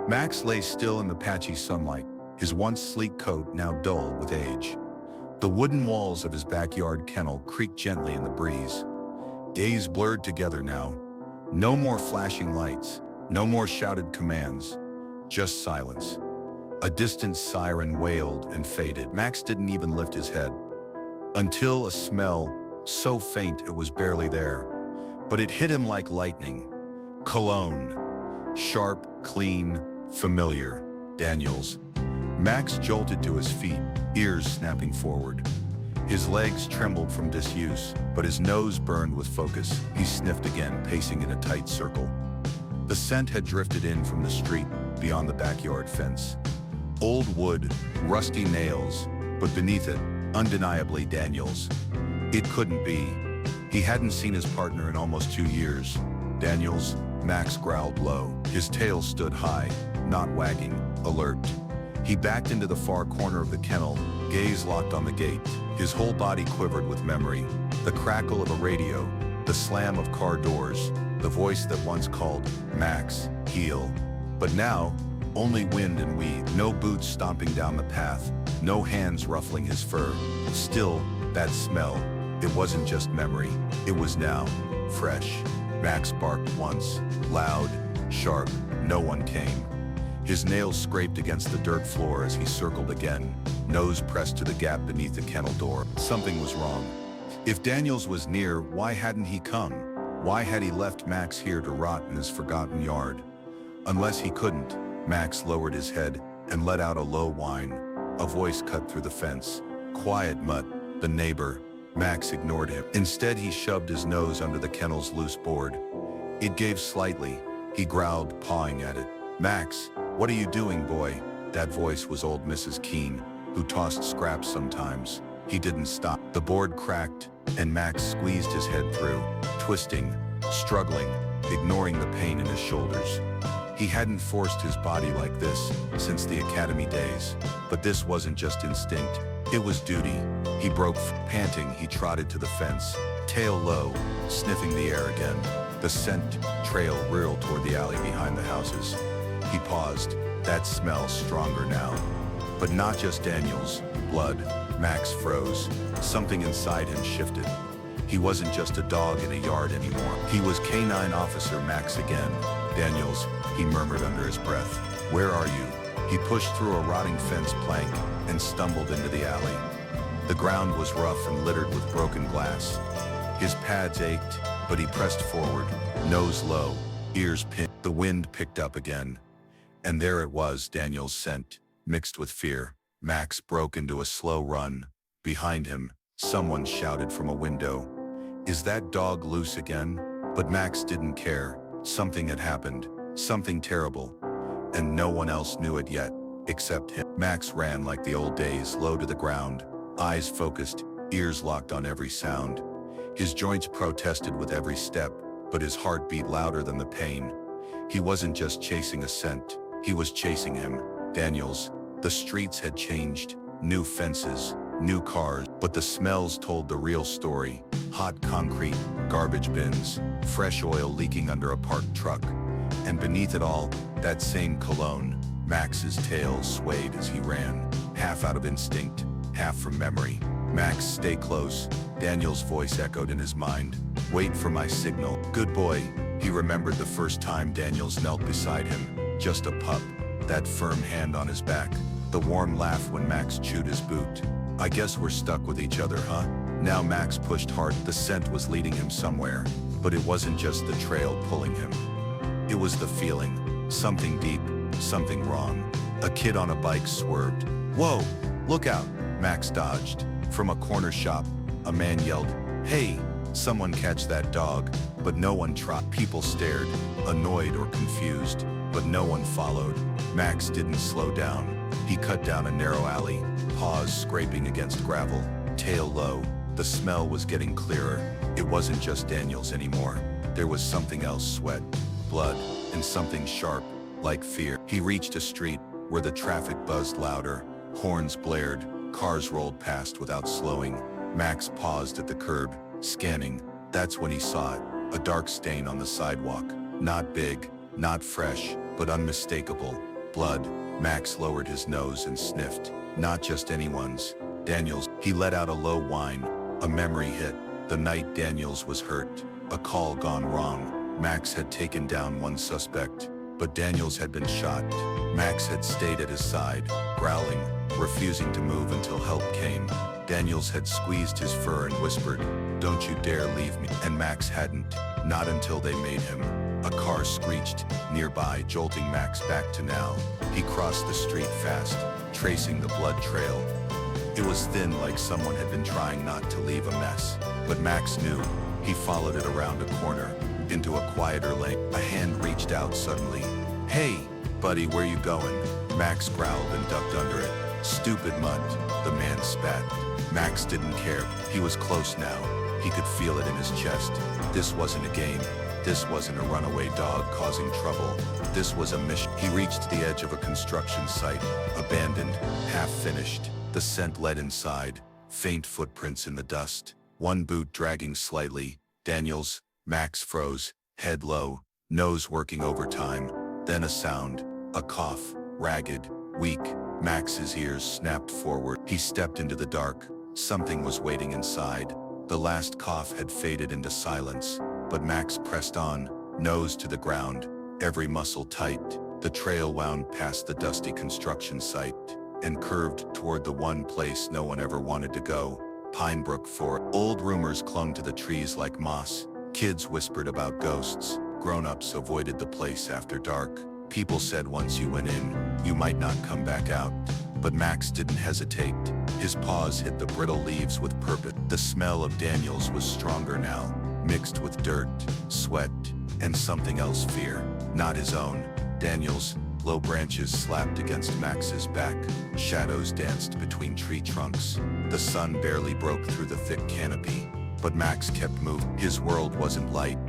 Max lay still in the patchy sunlight, his once sleek coat now dull with age. The wooden walls of his backyard kennel creaked gently in the breeze. Days blurred together now. No more flashing lights, no more shouted commands, just silence. A distant siren wailed and faded. Max didn't even lift his head, until a smell, so faint it was barely there, but it hit him like lightning. Cologne. Sharp, clean, familiar. Daniels. Max jolted to his feet, ears snapping forward. His legs trembled from disuse, but his nose burned with focus. He sniffed again, pacing in a tight circle. The scent had drifted in from the street, beyond the backyard fence. Old wood, rusty nails, but beneath it, undeniably Daniels. It couldn't be. He hadn't seen his partner in almost 2 years. Daniels, Max growled low. His tail stood high, not wagging, alert. He backed into the far corner of the kennel, gaze locked on the gate. His whole body quivered with memory. The crackle of a radio, the slam of car doors, the voice that once called, Max, heel. But now, only wind and weed, no boots stomping down the path, no hands ruffling his fur. Still, that smell, it wasn't just memory, it was now, fresh. Max barked once, loud, sharp, no one came. His nails scraped against the dirt floor as he circled again, nose pressed to the gap beneath the kennel door. Something was wrong. If Daniels was near, why hadn't he come? Why had he left Max here to rot in his forgotten yard? Unless he couldn't, Max lowered his head and let out a low whine. A voice cut through the fence. Quiet mutt, the neighbor. Max ignored him. Instead, he shoved his nose under the kennel's loose board. It gave slightly. He growled, pawing at it. Max, what are you doing, boy? That voice was old Mrs. Keene, who tossed scraps sometimes. He didn't stop. The board cracked, and Max squeezed his head through, twisting, struggling, ignoring the pain in his shoulders. He hadn't forced his body like this since the academy days. But this wasn't just instinct, it was duty. He broke, panting, he trotted to the fence, tail low, sniffing the air again. The scent trail reeled toward the alley behind the houses. He paused, that smell stronger now. But not just Daniels, blood. Max froze. Something inside him shifted. He wasn't just a dog in a yard anymore. He was Canine Officer Max again. Daniels, he murmured under his breath. Where are you? He pushed through a rotting fence plank and stumbled into the alley. The ground was rough and littered with broken glass. His pads ached, but he pressed forward, nose low, ears pinned. The wind picked up again. And there it was, Daniel's scent, mixed with fear. Max broke into a slow run. Behind him, someone shouted from a window. Is that dog loose again? But Max didn't care. Something had happened, something terrible. And no one else knew it yet, except him. Max ran like the old days, low to the ground, eyes focused, ears locked on every sound. His joints protested with every step, but his heart beat louder than the pain. He wasn't just chasing a scent, he was chasing him. Daniels. The streets had changed, new fences, new cars, but the smells told the real story. Hot concrete, garbage bins, fresh oil leaking under a parked truck. And beneath it all, that same cologne. Max's tail swayed as he ran, half out of instinct, half from memory. Max, stay close, Daniel's voice echoed in his mind. Wait for my signal. Good boy. He remembered the first time Daniels knelt beside him, just a pup. That firm hand on his back, the warm laugh when Max chewed his boot. I guess we're stuck with each other, huh? Now Max pushed hard. The scent was leading him somewhere, but it wasn't just the trail pulling him. It was the feeling, something deep, something wrong. A kid on a bike swerved. Whoa, look out! Max dodged. From a corner shop, a man yelled, hey, someone catch that dog, but no one tried. People stared, annoyed or confused, but no one followed. Max didn't slow down. He cut down a narrow alley, paws scraping against gravel, tail low. The smell was getting clearer. It wasn't just Daniels anymore. There was something else, sweat, blood, and something sharp, like fear. He reached a street where the traffic buzzed louder, horns blared, cars rolled past without slowing. Max paused at the curb, scanning. That's when he saw it, a dark stain on the sidewalk. Not big, not fresh, but unmistakable. Blood. Max lowered his nose and sniffed. Not just anyone's. Daniel's. He let out a low whine. A memory hit. The night Daniels was hurt. A call gone wrong. Max had taken down one suspect, but Daniels had been shot. Max had stayed at his side, growling, refusing to move until help came. Daniels had squeezed his fur and whispered, "Don't you dare leave me." And Max hadn't, not until they made him. A car screeched nearby, jolting Max back to now. He crossed the street fast, tracing the blood trail. It was thin, like someone had been trying not to leave a mess. But Max knew. He followed it around a corner, into a quieter lane. A hand reached out suddenly. "Hey, buddy, where you going?" Max growled and ducked under it. "Stupid mutt," the man spat. Max didn't care. He was close now. He could feel it in his chest. This wasn't a game. This wasn't a runaway dog causing trouble. This was a mission. He reached the edge of a construction site, abandoned, half-finished. The scent led inside, faint footprints in the dust, one boot dragging slightly. Daniels. Max froze, head low, nose working overtime. Then a sound, a cough, ragged, weak. Max's ears snapped forward. He stepped into the dark. Something was waiting inside. The last cough had faded into silence, but Max pressed on, nose to the ground, every muscle tight. The trail wound past the dusty construction site and curved toward the one place no one ever wanted to go, Pinebrook Forest. Old rumors clung to the trees like moss. Kids whispered about ghosts. Grown-ups avoided the place after dark. People said once you went in, you might not come back out. But Max didn't hesitate. His paws hit the brittle leaves with purpose. The smell of Daniels was stronger now, mixed with dirt, sweat, and something else, fear. Not his own. Daniels. Low branches slapped against Max's back. Shadows danced between tree trunks. The sun barely broke through the thick canopy, but Max kept moving. His world wasn't light.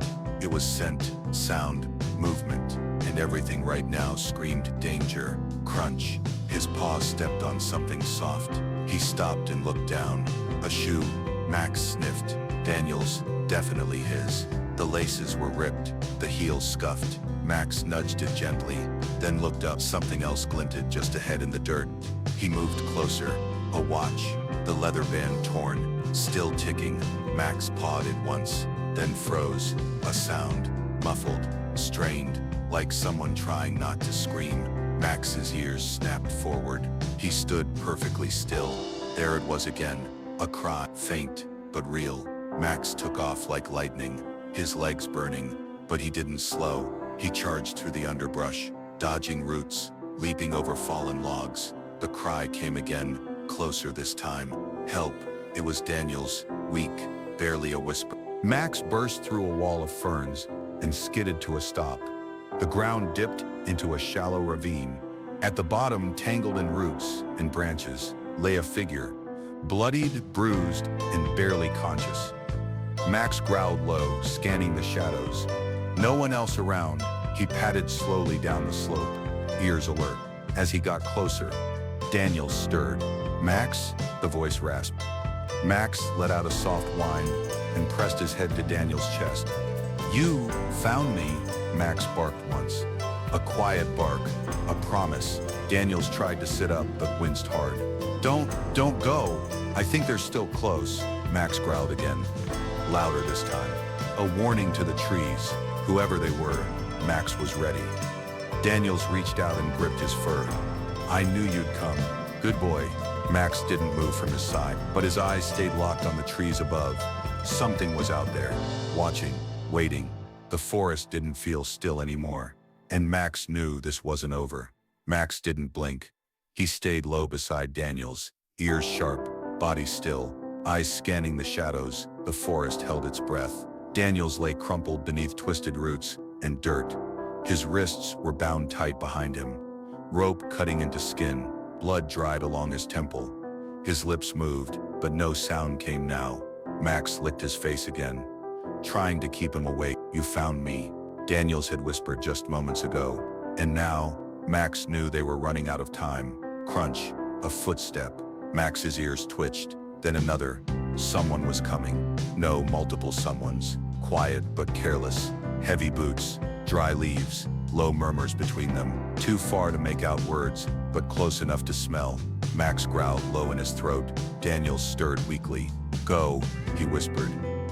It was scent, sound, movement, and everything right now screamed danger. Crunch. His paw stepped on something soft. He stopped and looked down. A shoe. Max sniffed. Daniels. Definitely his. The laces were ripped, the heels scuffed. Max nudged it gently, then looked up. Something else glinted just ahead in the dirt. He moved closer. A watch. The leather band torn, still ticking. Max pawed it once, then froze. A sound, muffled, strained, like someone trying not to scream. Max's ears snapped forward. He stood perfectly still. There it was again. A cry, faint, but real. Max took off like lightning, his legs burning, but he didn't slow. He charged through the underbrush, dodging roots, leaping over fallen logs. The cry came again, closer this time. Help. It was Daniels, weak, barely a whisper. Max burst through a wall of ferns and skidded to a stop. The ground dipped into a shallow ravine. At the bottom, tangled in roots and branches, lay a figure, bloodied, bruised, and barely conscious. Max growled low, scanning the shadows. No one else around. He padded slowly down the slope, ears alert. As he got closer, Daniels stirred. "Max?" the voice rasped. Max let out a soft whine and pressed his head to Daniels' chest. "You found me," Max barked once. A quiet bark, a promise. Daniels tried to sit up but winced hard. Don't go. I think they're still close," Max growled again, louder this time. A warning to the trees. Whoever they were, Max was ready. Daniels reached out and gripped his fur. "I knew you'd come. Good boy." Max didn't move from his side, but his eyes stayed locked on the trees above. Something was out there, watching, waiting. The forest didn't feel still anymore, and Max knew this wasn't over. Max didn't blink. He stayed low beside Daniels, ears sharp, body still, eyes scanning the shadows. The forest held its breath. Daniels lay crumpled beneath twisted roots and dirt. His wrists were bound tight behind him, rope cutting into skin, blood dried along his temple. His lips moved, but no sound came now. Max licked his face again, trying to keep him awake. "You found me," Daniels had whispered just moments ago. And now, Max knew they were running out of time. Crunch, a footstep. Max's ears twitched, then another. Someone was coming. No, multiple someones. Quiet but careless. Heavy boots, dry leaves, low murmurs between them, too far to make out words, but close enough to smell. Max growled low in his throat. Daniels stirred weakly. "Go," he whispered.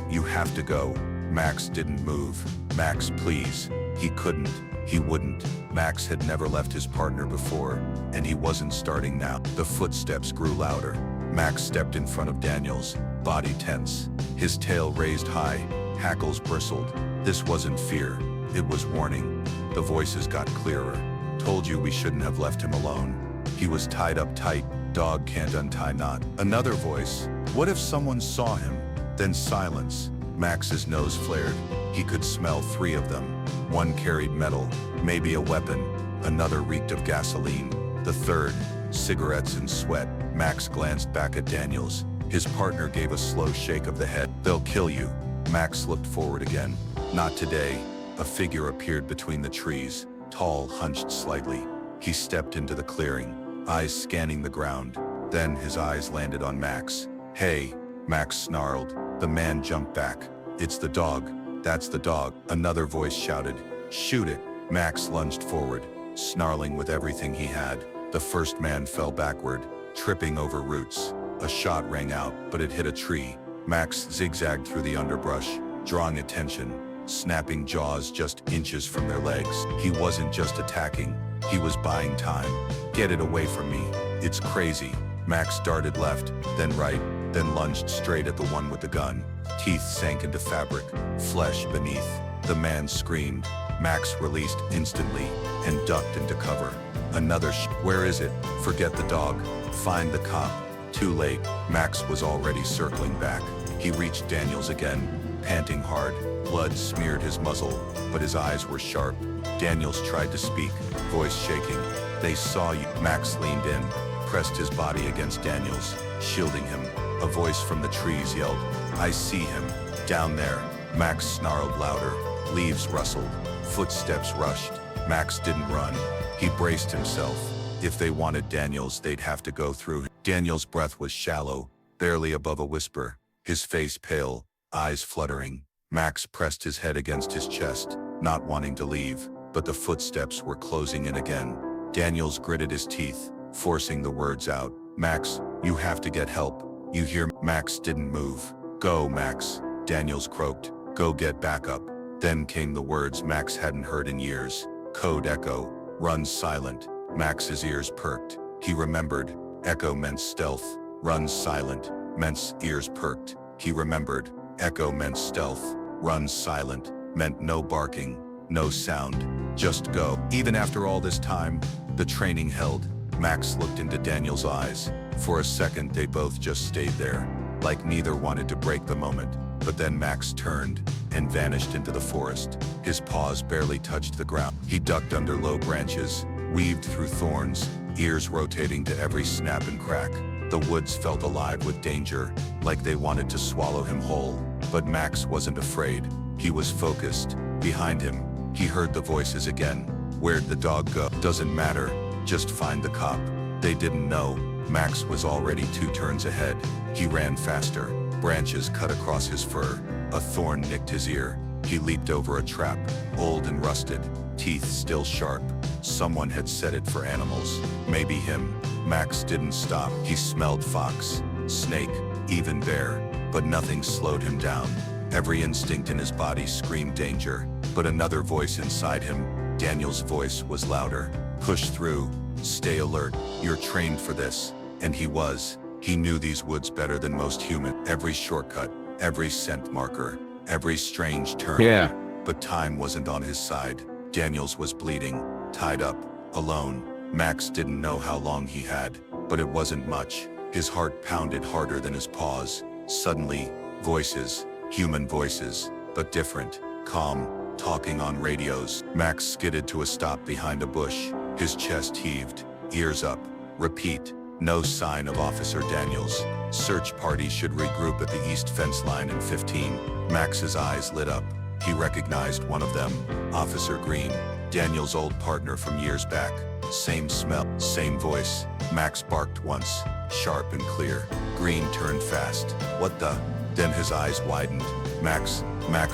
"You have to go." Max didn't move. "Max, please." He couldn't. He wouldn't. Max had never left his partner before, and he wasn't starting now. The footsteps grew louder. Max stepped in front of Daniels, body tense. His tail raised high, hackles bristled. This wasn't fear, it was warning. The voices got clearer. "Told you we shouldn't have left him alone. He was tied up tight, dog can't untie knot." Another voice, "What if someone saw him?" Then silence. Max's nose flared. He could smell 3 of them. One carried metal, maybe a weapon. Another reeked of gasoline. The third, cigarettes and sweat. Max glanced back at Daniels. His partner gave a slow shake of the head. "They'll kill you." Max looked forward again. "Not today." A figure appeared between the trees, tall, hunched slightly. He stepped into the clearing, eyes scanning the ground. Then his eyes landed on Max. "Hey," Max snarled. The man jumped back. "It's the dog. That's the dog." Another voice shouted, "Shoot it." Max lunged forward, snarling with everything he had. The first man fell backward, tripping over roots. A shot rang out, but it hit a tree. Max zigzagged through the underbrush, drawing attention, snapping jaws just inches from their legs. He wasn't just attacking, he was buying time. "Get it away from me. It's crazy." Max darted left, then right, then lunged straight at the one with the gun. Teeth sank into fabric, flesh beneath. The man screamed. Max released instantly and ducked into cover. Another "Where is it?" "Forget the dog. Find the cop." Too late. Max was already circling back. He reached Daniels again, panting hard. Blood smeared his muzzle, but his eyes were sharp. Daniels tried to speak, voice shaking. "They saw you." Max leaned in, pressed his body against Daniels, shielding him. A voice from the trees yelled, "I see him. Down there." Max snarled louder. Leaves rustled. Footsteps rushed. Max didn't run. He braced himself. If they wanted Daniels, they'd have to go through him. Daniels' breath was shallow, barely above a whisper, his face pale, eyes fluttering. Max pressed his head against his chest, not wanting to leave, but the footsteps were closing in again. Daniels gritted his teeth, forcing the words out. "Max, you have to get help. You hear?" Max didn't move. "Go, Max," Daniels croaked. "Go get backup." Then came the words Max hadn't heard in years. Code Echo. Run silent. Max's ears perked. He remembered. Echo meant stealth. Run silent meant ears perked. He remembered. Echo meant stealth. Run silent meant no barking, no sound. Just go. Even after all this time, the training held. Max looked into Daniel's eyes. For a second, they both just stayed there, like neither wanted to break the moment. But then Max turned and vanished into the forest. His paws barely touched the ground. He ducked under low branches, weaved through thorns, ears rotating to every snap and crack. The woods felt alive with danger, like they wanted to swallow him whole. But Max wasn't afraid. He was focused. Behind him, he heard the voices again. "Where'd the dog go?" "Doesn't matter. Just find the cop." They didn't know. Max was already 2 turns ahead. He ran faster. Branches cut across his fur. A thorn nicked his ear. He leaped over a trap, old and rusted, teeth still sharp. Someone had set it for animals. Maybe him. Max didn't stop. He smelled fox, snake, even bear, but nothing slowed him down. Every instinct in his body screamed danger. But another voice inside him, Daniel's voice, was louder. "Push through. Stay alert. You're trained for this." And he was. He knew these woods better than most human. Every shortcut, every scent marker, every strange turn. Yeah. But time wasn't on his side. Daniels was bleeding, tied up, alone. Max didn't know how long he had, but it wasn't much. His heart pounded harder than his paws. Suddenly, voices, human voices, but different, calm, talking on radios. Max skidded to a stop behind a bush. His chest heaved, ears up. Repeat. No sign of Officer Daniels. Search party should regroup at the east fence line in 15. Max's eyes lit up. He recognized one of them, Officer Green, Daniel's old partner from years back. Same smell, same voice. Max barked once, sharp and clear. Green turned fast. "What the?" Then his eyes widened. Max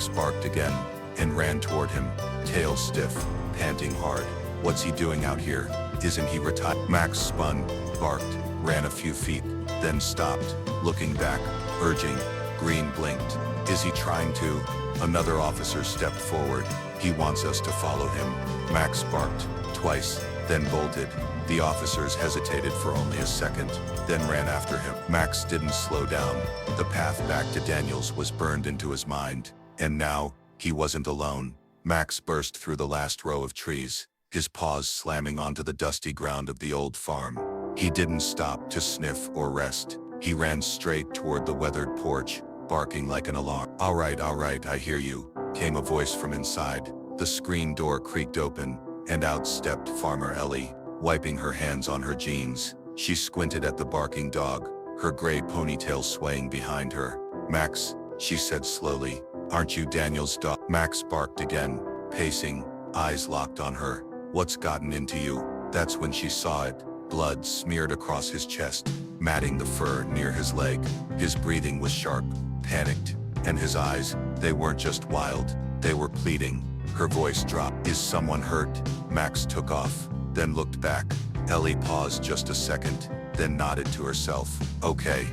barked again and ran toward him, tail stiff. panting hard. What's he doing out here? Isn't he retired? Max spun, barked, ran a few feet, then stopped, looking back, urging. Green blinked. Is he trying to? Another officer stepped forward. He wants us to follow him. Max barked, twice, then bolted. The officers hesitated for only a second, then ran after him. Max didn't slow down. The path back to Daniels was burned into his mind. And now, he wasn't alone. Max burst through the last row of trees, his paws slamming onto the dusty ground of the old farm. He didn't stop to sniff or rest. He ran straight toward the weathered porch, barking like an alarm. All right, I hear you," came a voice from inside. The screen door creaked open, and out stepped Farmer Ellie, wiping her hands on her jeans. She squinted at the barking dog, her gray ponytail swaying behind her. "Max," she said slowly, "aren't you Daniel's dog?" Max barked again, pacing, eyes locked on her. "What's gotten into you?" That's when she saw it. Blood smeared across his chest, matting the fur near his leg. His breathing was sharp, panicked, and his eyes, they weren't just wild, they were pleading. Her voice dropped. "Is someone hurt?" Max took off, then looked back. Ellie paused just a second, then nodded to herself. Okay,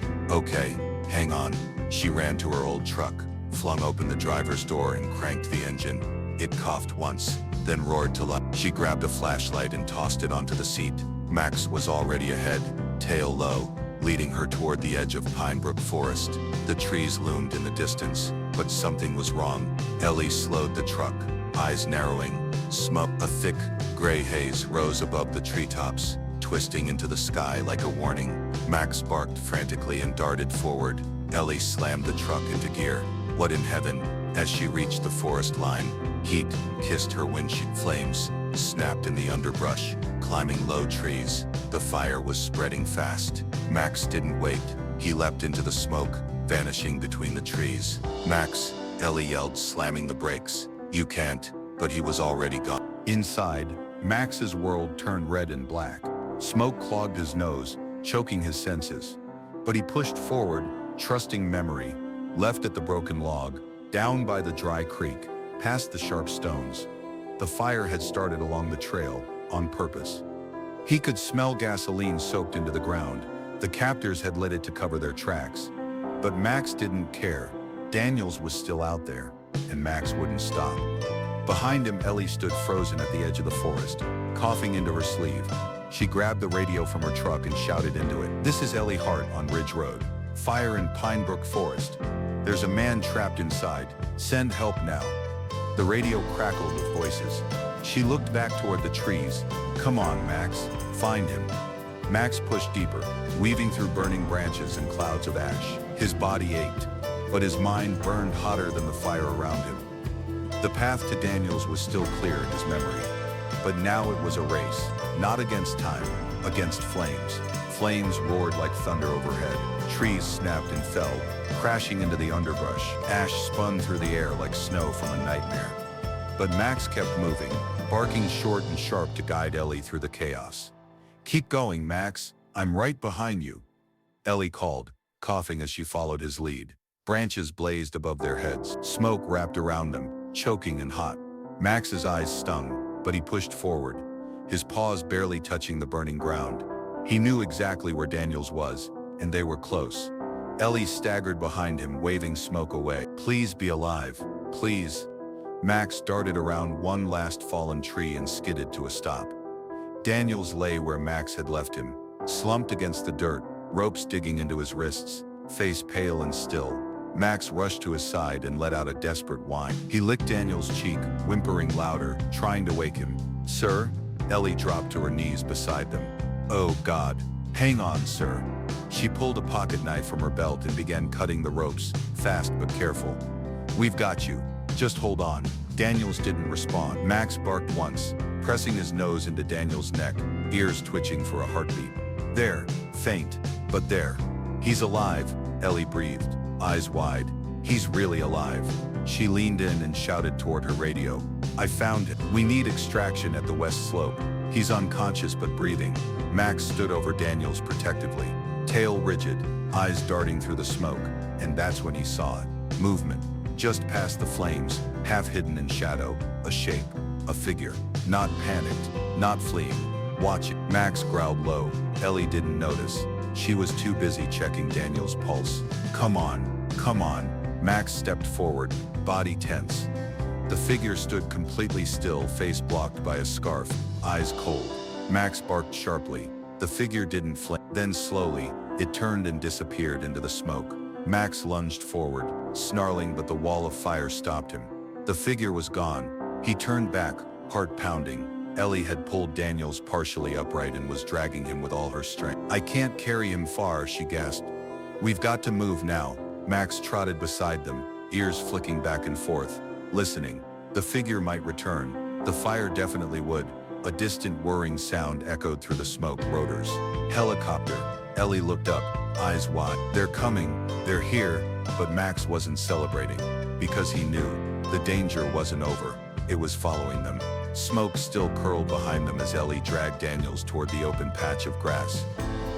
hang on." She ran to her old truck, flung open the driver's door and cranked the engine. It coughed once, then roared to life. She grabbed a flashlight and tossed it onto the seat. Max was already ahead, tail low, leading her toward the edge of Pinebrook Forest. The trees loomed in the distance, but something was wrong. Ellie slowed the truck, eyes narrowing. Smoke, a thick, gray haze rose above the treetops, twisting into the sky like a warning. Max barked frantically and darted forward. Ellie slammed the truck into gear. What in heaven? As she reached the forest line, heat kissed her windshield. Flames snapped in the underbrush, climbing low trees. The fire was spreading fast. Max didn't wait. He leapt into the smoke, vanishing between the trees. "Max," Ellie yelled, slamming the brakes. "You can't," but he was already gone. Inside, Max's world turned red and black. Smoke clogged his nose, choking his senses. But he pushed forward, trusting memory, left at the broken log, down by the dry creek, past the sharp stones. The fire had started along the trail, on purpose. He could smell gasoline soaked into the ground. The captors had lit it to cover their tracks. But Max didn't care. Daniels was still out there, and Max wouldn't stop. Behind him, Ellie stood frozen at the edge of the forest, coughing into her sleeve. She grabbed the radio from her truck and shouted into it. "This is Ellie Hart on Ridge Road. Fire in Pinebrook Forest. There's a man trapped inside. Send help now." The radio crackled with voices. She looked back toward the trees. "Come on, Max. Find him." Max pushed deeper, weaving through burning branches and clouds of ash. His body ached, but his mind burned hotter than the fire around him. The path to Daniels was still clear in his memory. But now it was a race, not against time, against flames. Flames roared like thunder overhead. Trees snapped and fell, crashing into the underbrush. Ash spun through the air like snow from a nightmare. But Max kept moving, barking short and sharp to guide Ellie through the chaos. "Keep going, Max. I'm right behind you," Ellie called, coughing as she followed his lead. Branches blazed above their heads. Smoke wrapped around them, choking and hot. Max's eyes stung, but he pushed forward, his paws barely touching the burning ground. He knew exactly where Daniels was, and they were close. Ellie staggered behind him, waving Smoke away. "Please be alive, please." Max darted around one last fallen tree and skidded to a stop. Daniels lay where Max had left him, slumped against the dirt, ropes digging into his wrists, face pale and still. Max rushed to his side and let out a desperate whine. He licked Daniels' cheek, whimpering louder, trying to wake him. "Sir?" Ellie dropped to her knees beside them. "Oh God, hang on, sir." She pulled a pocket knife from her belt and began cutting the ropes, fast but careful. "We've got you. Just hold on." Daniels didn't respond. Max barked once, pressing his nose into Daniels' neck, ears twitching for a heartbeat. "There, faint, but there. He's alive," Ellie breathed, eyes wide. "He's really alive." She leaned in and shouted toward her radio. "I found him. We need extraction at the west slope. He's unconscious but breathing." Max stood over Daniels protectively, tail rigid, eyes darting through the smoke, and that's when he saw it. Movement. Just past the flames, half hidden in shadow, a shape, a figure. Not panicked, not fleeing. Watching. Max growled low. Ellie didn't notice. She was too busy checking Daniel's pulse. Come on, come on. Max stepped forward, body tense. The figure stood completely still, face blocked by a scarf, eyes cold. Max barked sharply. The figure didn't flinch. Then slowly, it turned and disappeared into the smoke. Max lunged forward, snarling, but the wall of fire stopped him. The figure was gone. He turned back, heart pounding. Ellie had pulled Daniels partially upright and was dragging him with all her strength. I can't carry him far, she gasped. We've got to move now. Max trotted beside them, ears flicking back and forth, listening. The figure might return. The fire definitely would. A distant whirring sound echoed through the smoke. Rotors. Helicopter. Ellie looked up, eyes wide. They're coming. They're here. But Max wasn't celebrating. Because he knew. The danger wasn't over. It was following them. Smoke still curled behind them as Ellie dragged Daniels toward the open patch of grass,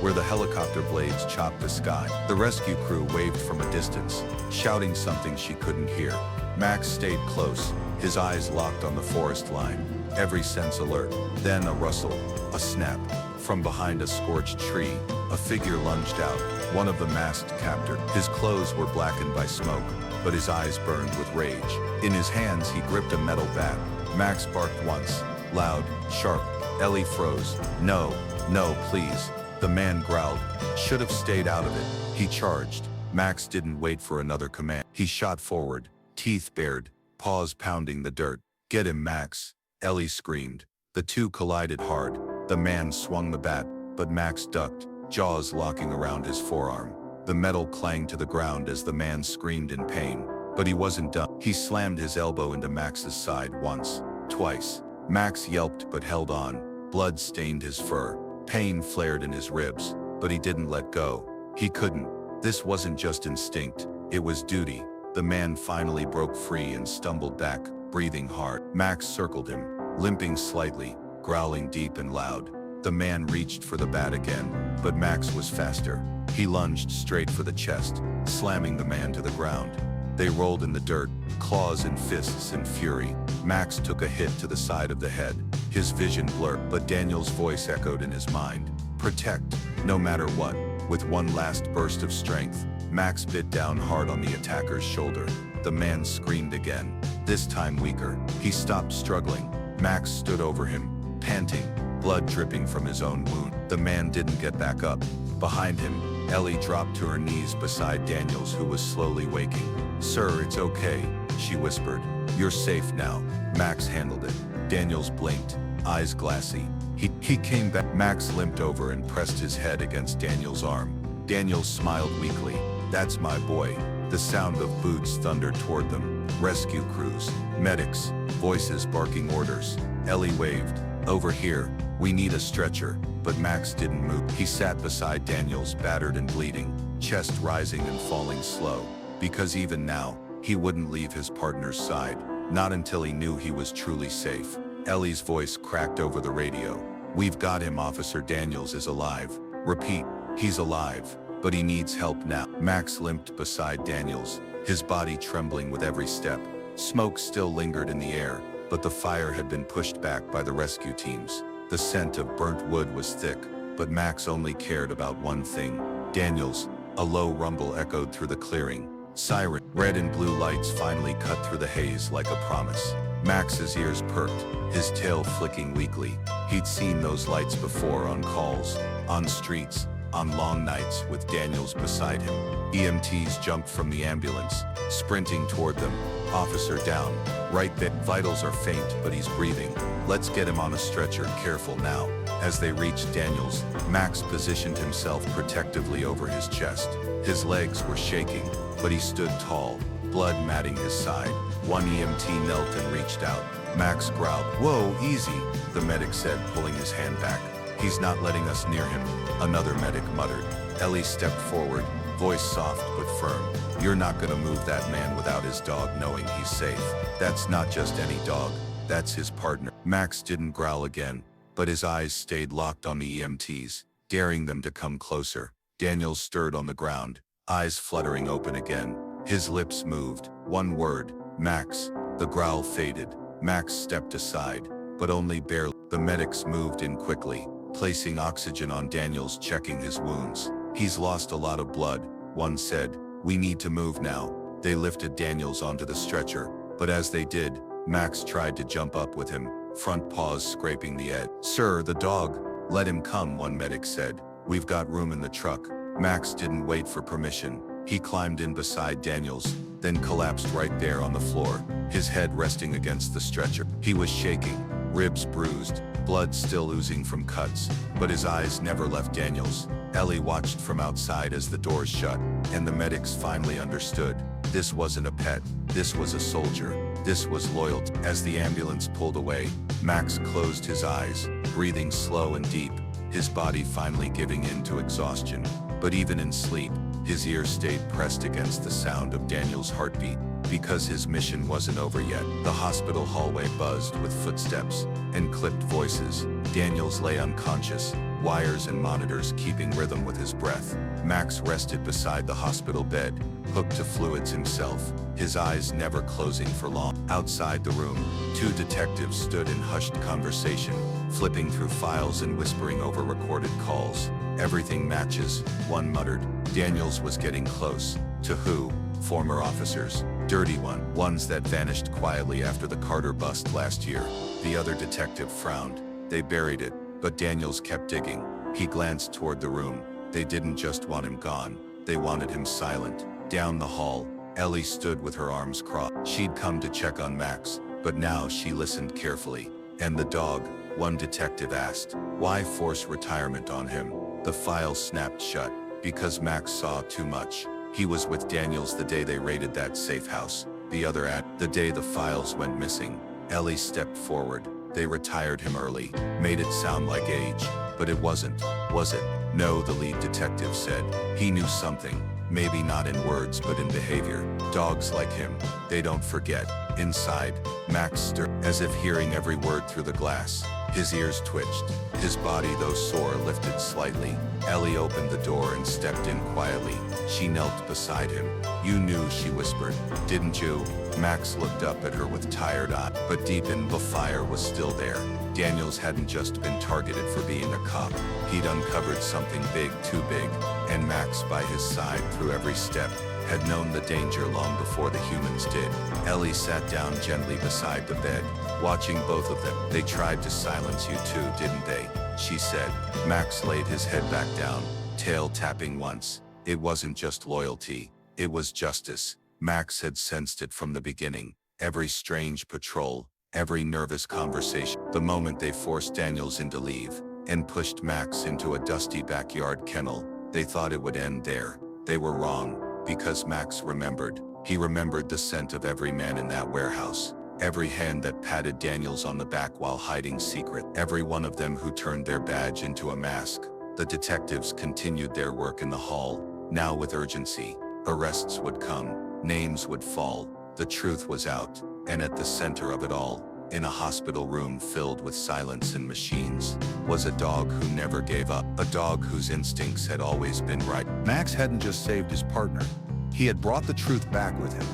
where the helicopter blades chopped the sky. The rescue crew waved from a distance, shouting something she couldn't hear. Max stayed close, his eyes locked on the forest line, every sense alert. Then a rustle, a snap. From behind a scorched tree, a figure lunged out, one of the masked captors. His clothes were blackened by smoke, but his eyes burned with rage. In his hands he gripped a metal bat. Max barked once, loud, sharp. Ellie froze. No, no, please. The man growled. Should have stayed out of it. He charged. Max didn't wait for another command. He shot forward, teeth bared, paws pounding the dirt. Get him, Max. Ellie screamed. The two collided hard. The man swung the bat, but Max ducked, jaws locking around his forearm. The metal clanged to the ground as the man screamed in pain. But he wasn't done. He slammed his elbow into Max's side once, twice. Max yelped but held on. Blood stained his fur. Pain flared in his ribs, but he didn't let go. He couldn't. This wasn't just instinct, it was duty. The man finally broke free and stumbled back, breathing hard. Max circled him, limping slightly, growling deep and loud. The man reached for the bat again, but Max was faster. He lunged straight for the chest, slamming the man to the ground. They rolled in the dirt, claws and fists in fury. Max took a hit to the side of the head. His vision blurred, but Daniel's voice echoed in his mind. Protect, no matter what. With one last burst of strength, Max bit down hard on the attacker's shoulder. The man screamed again, this time weaker. He stopped struggling. Max stood over him, panting, blood dripping from his own wound. The man didn't get back up. Behind him, Ellie dropped to her knees beside Daniels, who was slowly waking. Sir, it's okay, she whispered. You're safe now. Max handled it. Daniels blinked, eyes glassy. He came back. Max limped over and pressed his head against Daniels' arm. Daniels smiled weakly. That's my boy. The sound of boots thundered toward them. Rescue crews, medics, voices barking orders. Ellie waved. Over here, we need a stretcher. But Max didn't move. He sat beside Daniels, battered and bleeding, chest rising and falling slow. Because even now, he wouldn't leave his partner's side, not until he knew he was truly safe. Ellie's voice cracked over the radio. We've got him, Officer Daniels is alive. Repeat, he's alive, but he needs help now. Max limped beside Daniels, his body trembling with every step. Smoke still lingered in the air, but the fire had been pushed back by the rescue teams. The scent of burnt wood was thick, but Max only cared about one thing. Daniels. A low rumble echoed through the clearing. Siren. Red and blue lights finally cut through the haze like a promise. Max's ears perked, his tail flicking weakly. He'd seen those lights before on calls, on streets, on long nights with Daniels beside him. EMTs jumped from the ambulance, sprinting toward them. Officer down, right there. Vitals are faint, but he's breathing. Let's get him on a stretcher. Careful now. As they reached Daniels, Max positioned himself protectively over his chest. His legs were shaking, but he stood tall, blood matting his side. One EMT knelt and reached out. Max growled. Whoa, easy, the medic said, pulling his hand back. He's not letting us near him, another medic muttered. Ellie stepped forward, voice soft but firm. You're not gonna move that man without his dog knowing he's safe. That's not just any dog, that's his partner. Max didn't growl again, but his eyes stayed locked on the EMTs, daring them to come closer. Daniels stirred on the ground, eyes fluttering open again. His lips moved. One word, Max. The growl faded. Max stepped aside, but only barely. The medics moved in quickly, placing oxygen on Daniels, checking his wounds. He's lost a lot of blood, one said. We need to move now. They lifted Daniels onto the stretcher, but as they did, Max tried to jump up with him, front paws scraping the edge. Sir, the dog. Let him come, one medic said. We've got room in the truck. Max didn't wait for permission. He climbed in beside Daniels, then collapsed right there on the floor, his head resting against the stretcher. He was shaking, ribs bruised, blood still oozing from cuts, but his eyes never left Daniels. Ellie watched from outside as the doors shut, and the medics finally understood. This wasn't a pet, this was a soldier, this was loyalty. As the ambulance pulled away, Max closed his eyes, breathing slow and deep, his body finally giving in to exhaustion. But even in sleep, his ears stayed pressed against the sound of Daniel's heartbeat, because his mission wasn't over yet. The hospital hallway buzzed with footsteps and clipped voices. Daniels lay unconscious, wires and monitors keeping rhythm with his breath. Max rested beside the hospital bed, hooked to fluids himself, his eyes never closing for long. Outside the room, two detectives stood in hushed conversation, flipping through files and whispering over recorded calls. Everything matches, one muttered. Daniels was getting close. To who? Former officers. Dirty ones that vanished quietly after the Carter bust last year. The other detective frowned. They buried it, but Daniels kept digging. He glanced toward the room. They didn't just want him gone, they wanted him silent. Down the hall, Ellie stood with her arms crossed. She'd come to check on Max, but now she listened carefully. And the dog? One detective asked. Why force retirement on him? The file snapped shut. Because Max saw too much. He was with Daniels the day they raided that safe house. The other the day the files went missing. Ellie stepped forward. They retired him early. Made it sound like age. But it wasn't, was it? No, the lead detective said. He knew something. Maybe not in words, but in behavior. Dogs like him, they don't forget. Inside, Max stirred, as if hearing every word through the glass. His ears twitched. His body, though sore, lifted slightly. Ellie opened the door and stepped in quietly. She knelt beside him. You knew, she whispered. Didn't you? Max looked up at her with tired eyes. But deep in the fire was still there. Daniels hadn't just been targeted for being a cop. He'd uncovered something big, too big. And Max, by his side through every step, had known the danger long before the humans did. Ellie sat down gently beside the bed, watching both of them. They tried to silence you too, didn't they? She said. Max laid his head back down, tail tapping once. It wasn't just loyalty, it was justice. Max had sensed it from the beginning. Every strange patrol, every nervous conversation. The moment they forced Daniels in to leave, and pushed Max into a dusty backyard kennel, they thought it would end there. They were wrong. Because Max remembered. He remembered the scent of every man in that warehouse. Every hand that patted Daniels on the back while hiding secret. Every one of them who turned their badge into a mask. The detectives continued their work in the hall, now with urgency. Arrests would come. Names would fall. The truth was out. And at the center of it all, in a hospital room filled with silence and machines, was a dog who never gave up. A dog whose instincts had always been right. Max hadn't just saved his partner. He had brought the truth back with him.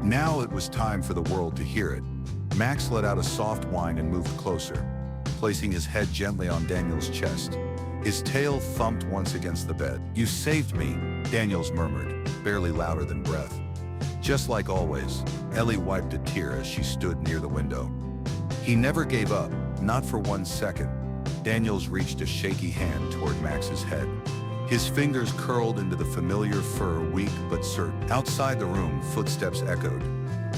Now it was time for the world to hear it. Max let out a soft whine and moved closer, placing his head gently on Daniel's chest. His tail thumped once against the bed. You saved me, Daniels murmured, barely louder than breath. Just like always, Ellie wiped a tear as she stood near the window. He never gave up, not for 1 second. Daniels reached a shaky hand toward Max's head. His fingers curled into the familiar fur, weak but certain. Outside the room, footsteps echoed.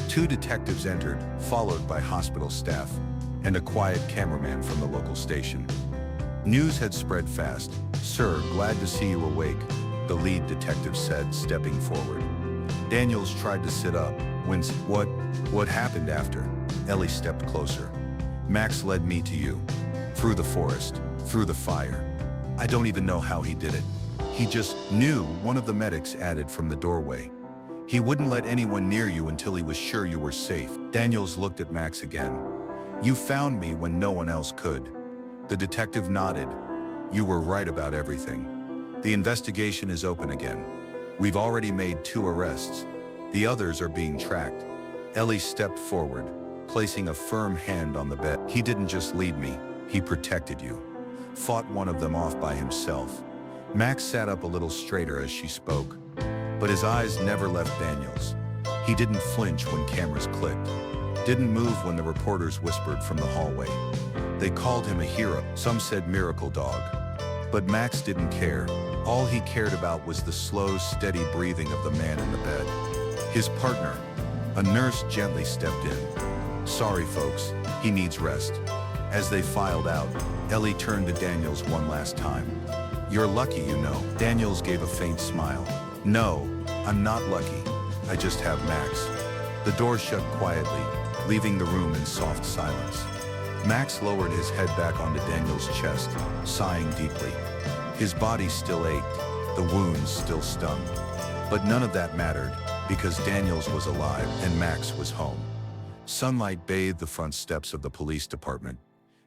Two detectives entered, followed by hospital staff, and a quiet cameraman from the local station. News had spread fast. Sir, glad to see you awake, the lead detective said, stepping forward. Daniels tried to sit up, wincing. What happened after? Ellie stepped closer. Max led me to you. Through the forest, through the fire. I don't even know how he did it. He just knew, one of the medics added from the doorway. He wouldn't let anyone near you until he was sure you were safe. Daniels looked at Max again. You found me when no one else could. The detective nodded. You were right about everything. The investigation is open again. We've already made 2 arrests. The others are being tracked. Ellie stepped forward, placing a firm hand on the bed. He didn't just lead me, he protected you. Fought one of them off by himself. Max sat up a little straighter as she spoke, but his eyes never left Daniel's. He didn't flinch when cameras clicked, didn't move when the reporters whispered from the hallway. They called him a hero, some said miracle dog. But Max didn't care. All he cared about was the slow, steady breathing of the man in the bed. His partner, a nurse, gently stepped in. "Sorry, folks, he needs rest." As they filed out, Ellie turned to Daniels one last time. "You're lucky, you know." Daniels gave a faint smile. "No, I'm not lucky. I just have Max." The door shut quietly, leaving the room in soft silence. Max lowered his head back onto Daniel's chest, sighing deeply. His body still ached, the wounds still stung. But none of that mattered, because Daniels was alive and Max was home. Sunlight bathed the front steps of the police department,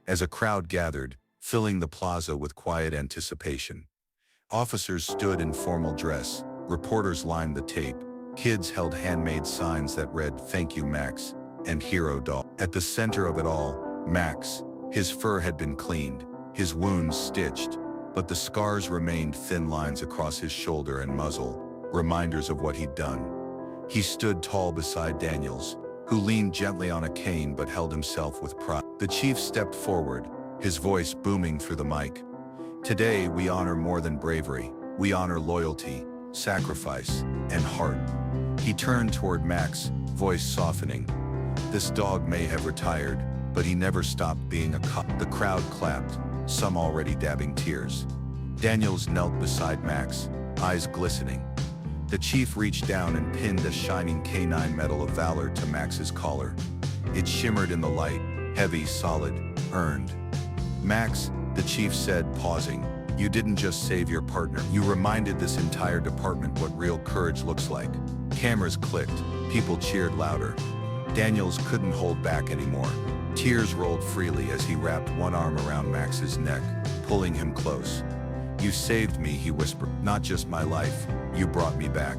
as a crowd gathered, filling the plaza with quiet anticipation. Officers stood in formal dress, reporters lined the tape, kids held handmade signs that read "Thank you, Max" and "Hero Dog." At the center of it all, Max. His fur had been cleaned, his wounds stitched, but the scars remained thin lines across his shoulder and muzzle, reminders of what he'd done. He stood tall beside Daniels, who leaned gently on a cane but held himself with pride. The chief stepped forward, his voice booming through the mic. "Today we honor more than bravery. We honor loyalty, sacrifice, and heart." He turned toward Max, voice softening. "This dog may have retired, but he never stopped being a cop." The crowd clapped, some already dabbing tears. Daniels knelt beside Max, eyes glistening. The chief reached down and pinned a shining canine medal of valor to Max's collar. It shimmered in the light, heavy, solid, earned. "Max," the chief said, pausing, "you didn't just save your partner. You reminded this entire department what real courage looks like." Cameras clicked, people cheered louder. Daniels couldn't hold back anymore. Tears rolled freely as he wrapped one arm around Max's neck, pulling him close. "You saved me," he whispered. "Not just my life, you brought me back."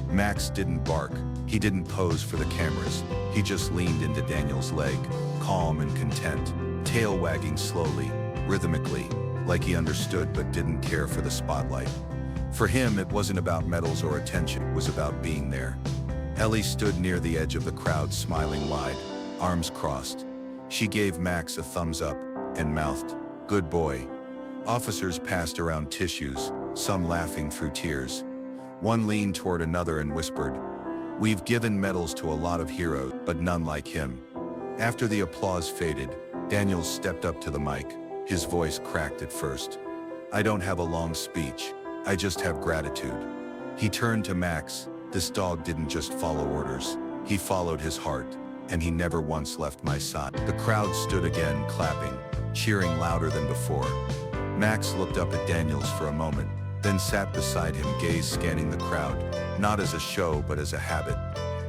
Max didn't bark, he didn't pose for the cameras. He just leaned into Daniel's leg, calm and content, tail wagging slowly, rhythmically, like he understood but didn't care for the spotlight. For him, it wasn't about medals or attention, it was about being there. Ellie stood near the edge of the crowd, smiling wide, arms crossed. She gave Max a thumbs up and mouthed, "Good boy." Officers passed around tissues, some laughing through tears. One leaned toward another and whispered, "We've given medals to a lot of heroes, but none like him." After the applause faded, Daniels stepped up to the mic, his voice cracked at first. "I don't have a long speech, I just have gratitude." He turned to Max. "This dog didn't just follow orders, he followed his heart, and he never once left my side." The crowd stood again, clapping, cheering louder than before. Max looked up at Daniels for a moment, then sat beside him, gaze scanning the crowd, not as a show but as a habit.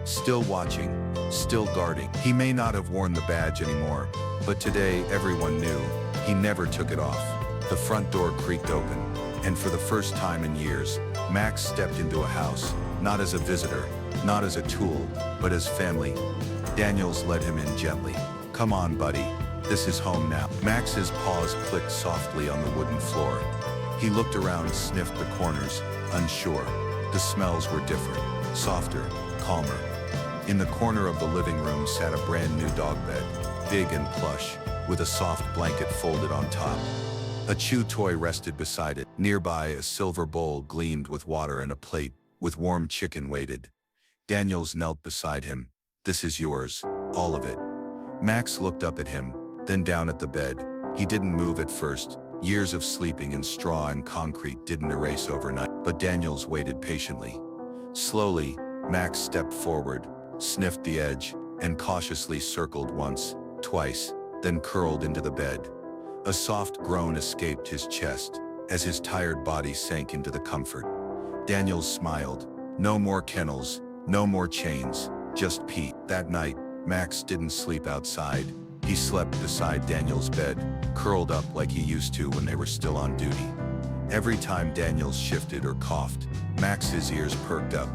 Still watching, still guarding. He may not have worn the badge anymore, but today everyone knew. He never took it off. The front door creaked open, and for the first time in years, Max stepped into a house, not as a visitor, not as a tool, but as family. Daniels led him in gently. "Come on, buddy. This is home now." Max's paws clicked softly on the wooden floor. He looked around, sniffed the corners, unsure. The smells were different, softer, calmer. In the corner of the living room sat a brand new dog bed, big and plush, with a soft blanket folded on top. A chew toy rested beside it. Nearby, a silver bowl gleamed with water and a plate with warm chicken waited. Daniels knelt beside him. "This is yours, all of it." Max looked up at him, then down at the bed. He didn't move at first. Years of sleeping in straw and concrete didn't erase overnight, but Daniels waited patiently. Slowly, Max stepped forward, sniffed the edge, and cautiously circled once, twice, then curled into the bed. A soft groan escaped his chest as his tired body sank into the comfort. Daniels smiled. No more kennels, no more chains, just peace. That night, Max didn't sleep outside. He slept beside Daniel's bed, curled up like he used to when they were still on duty. Every time Daniels shifted or coughed, Max's ears perked up.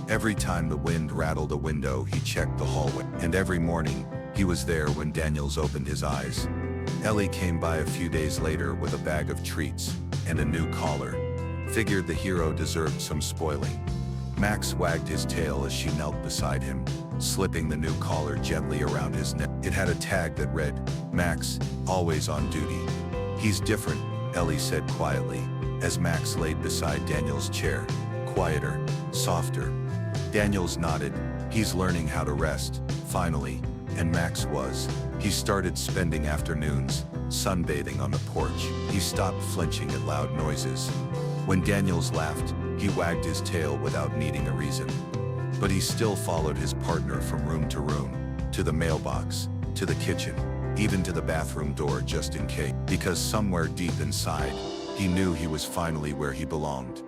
Every time the wind rattled a window, he checked the hallway. And every morning, He was there when Daniels opened his eyes. Ellie came by a few days later with a bag of treats and a new collar. Figured the hero deserved some spoiling. Max wagged his tail as she knelt beside him, slipping the new collar gently around his neck. It had a tag that read, "Max, always on duty." "He's different," Ellie said quietly, as Max laid beside Daniel's chair. "Quieter, softer." Daniels nodded. "He's learning how to rest, finally." And Max was. He started spending afternoons sunbathing on the porch. He stopped flinching at loud noises. When Daniels laughed, he wagged his tail without needing a reason. But he still followed his partner from room to room, to the mailbox, to the kitchen, even to the bathroom door just in case. Because somewhere deep inside, he knew he was finally where he belonged.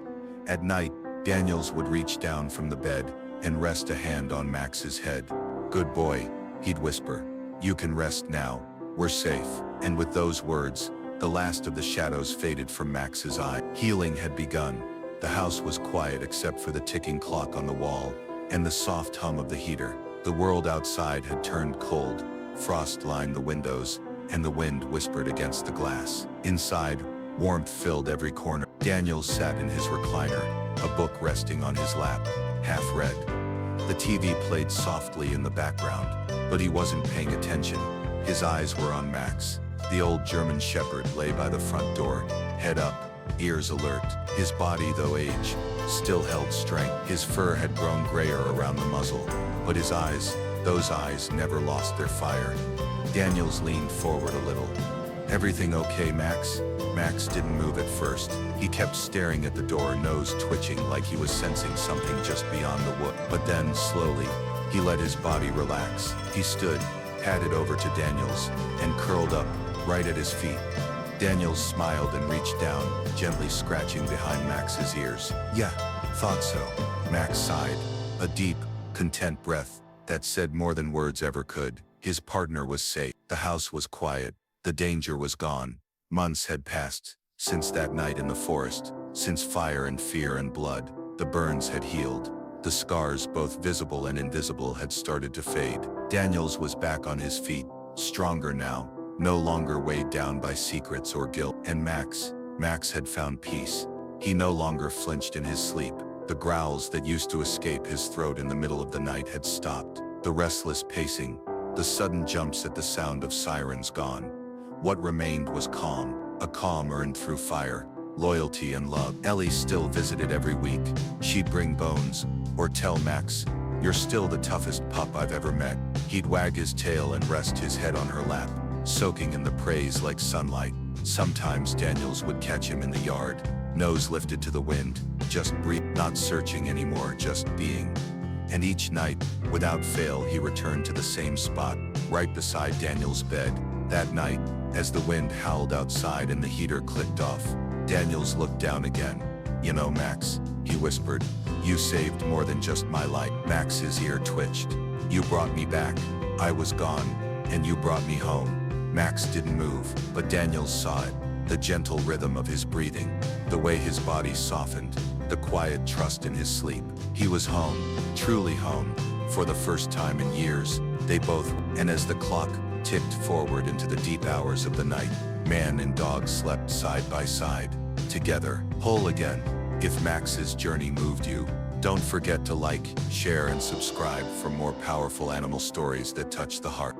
At night, Daniels would reach down from the bed and rest a hand on Max's head. "Good boy," he'd whisper. "You can rest now. We're safe." And with those words, the last of the shadows faded from Max's eye. Healing had begun. The house was quiet except for the ticking clock on the wall and the soft hum of the heater. The world outside had turned cold. Frost lined the windows, and the wind whispered against the glass. Inside, warmth filled every corner. Daniel sat in his recliner, a book resting on his lap, half read. The TV played softly in the background, but he wasn't paying attention. His eyes were on Max. The old German shepherd lay by the front door, head up, ears alert. His body, though aged, still held strength. His fur had grown grayer around the muzzle, but his eyes, those eyes never lost their fire. Daniels leaned forward a little. "Everything okay, Max?" Max didn't move at first. He kept staring at the door, nose twitching like he was sensing something just beyond the wood. But then, slowly, he let his body relax. He stood, padded over to Daniels, and curled up, right at his feet. Daniels smiled and reached down, gently scratching behind Max's ears. "Yeah, thought so." Max sighed, a deep, content breath that said more than words ever could. His partner was safe. The house was quiet. The danger was gone. Months had passed since that night in the forest, since fire and fear and blood. The burns had healed. The scars, both visible and invisible, had started to fade. Daniels was back on his feet, stronger now, no longer weighed down by secrets or guilt. And Max had found peace. He no longer flinched in his sleep. The growls that used to escape his throat in the middle of the night had stopped. The restless pacing, the sudden jumps at the sound of sirens gone. What remained was calm, a calm earned through fire, loyalty and love. Ellie still visited every week. She'd bring bones, or tell Max, "You're still the toughest pup I've ever met." He'd wag his tail and rest his head on her lap, soaking in the praise like sunlight. Sometimes Daniels would catch him in the yard, nose lifted to the wind, just breathe, not searching anymore, just being. And each night, without fail, he returned to the same spot, right beside Daniel's bed. That night, as the wind howled outside and the heater clicked off, Daniels looked down again. "You know, Max," he whispered, "you saved more than just my life." Max's ear twitched. "You brought me back. I was gone, and you brought me home." Max didn't move, but Daniels saw it. The gentle rhythm of his breathing, the way his body softened, the quiet trust in his sleep. He was home, truly home, for the first time in years. They both, and as the clock ticked forward into the deep hours of the night, man and dog slept side by side, together, whole again. If Max's journey moved you, don't forget to like, share, and subscribe for more powerful animal stories that touch the heart.